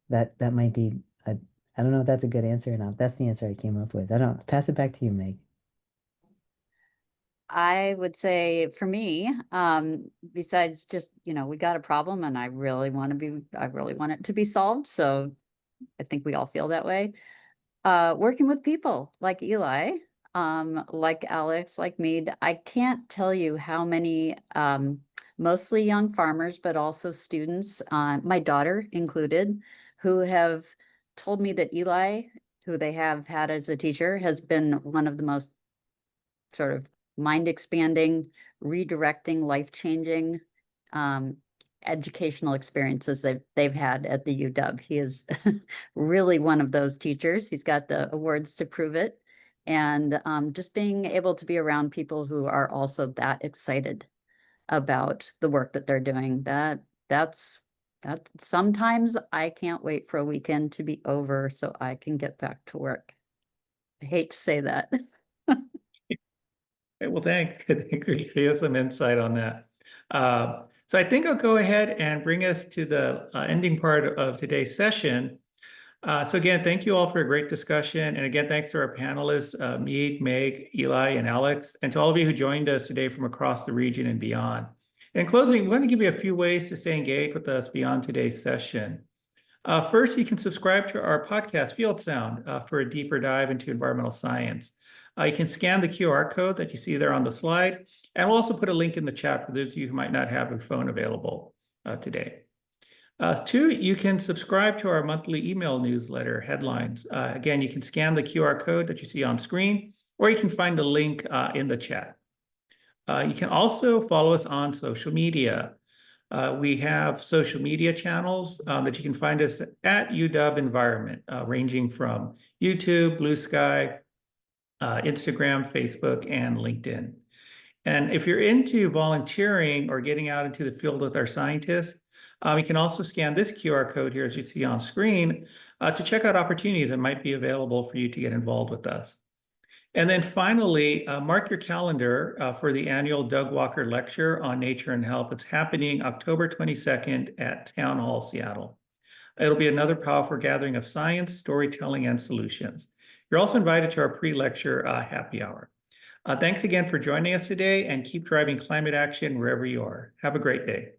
Speaker 3: that might be I don't know if that's a good answer or not. That's the answer I came up with. I don't Pass it back to you, Meg.
Speaker 4: I would say for me, besides just, we got a problem and I really want it to be solved. So I think we all feel that way. Working with people like Eli, like Alex, like Meade, I can't tell you how many, mostly young farmers, but also students, my daughter included, who have told me that Eli, who they have had as a teacher, has been one of the most sort of mind expanding, redirecting, life-changing educational experiences they've had at the UW. He is really one of those teachers. He's got the awards to prove it. And just being able to be around people who are also that excited about the work that they're doing, that's sometimes I can't wait for a weekend to be over so I can get back to work. I hate to say that.
Speaker 1: Okay, well, thanks. I think we have some insight on that. So I think I'll go ahead and bring us to the ending part of today's session. So again, thank you all for a great discussion. And again, thanks to our panelists, Meade, Meg, Eli, and Alex, and to all of you who joined us today from across the region and beyond. In closing, we want to give you a few ways to stay engaged with us beyond today's session. First, you can subscribe to our podcast, Field Sound, for a deeper dive into environmental science. You can scan the QR code that you see there on the slide, and we'll also put a link in the chat for those of you who might not have a phone available today. Two, you can subscribe to our monthly email newsletter, Headlines. Again, you can scan the QR code that you see on screen, or you can find the link in the chat. You can also follow us on social media. We have social media channels that you can find us at UW Environment, ranging from YouTube, Blue Sky, Instagram, Facebook, and LinkedIn. And if you're into volunteering or getting out into the field with our scientists, you can also scan this QR code here, as you see on screen, to check out opportunities that might be available for you to get involved with us. And then finally, mark your calendar for the annual Doug Walker Lecture on Nature and Health. It's happening October 22nd at Town Hall, Seattle. It'll be another powerful gathering of science, storytelling, and solutions. You're also invited to our pre-lecture happy hour. Thanks again for joining us today and keep driving climate action wherever you are. Have a great day.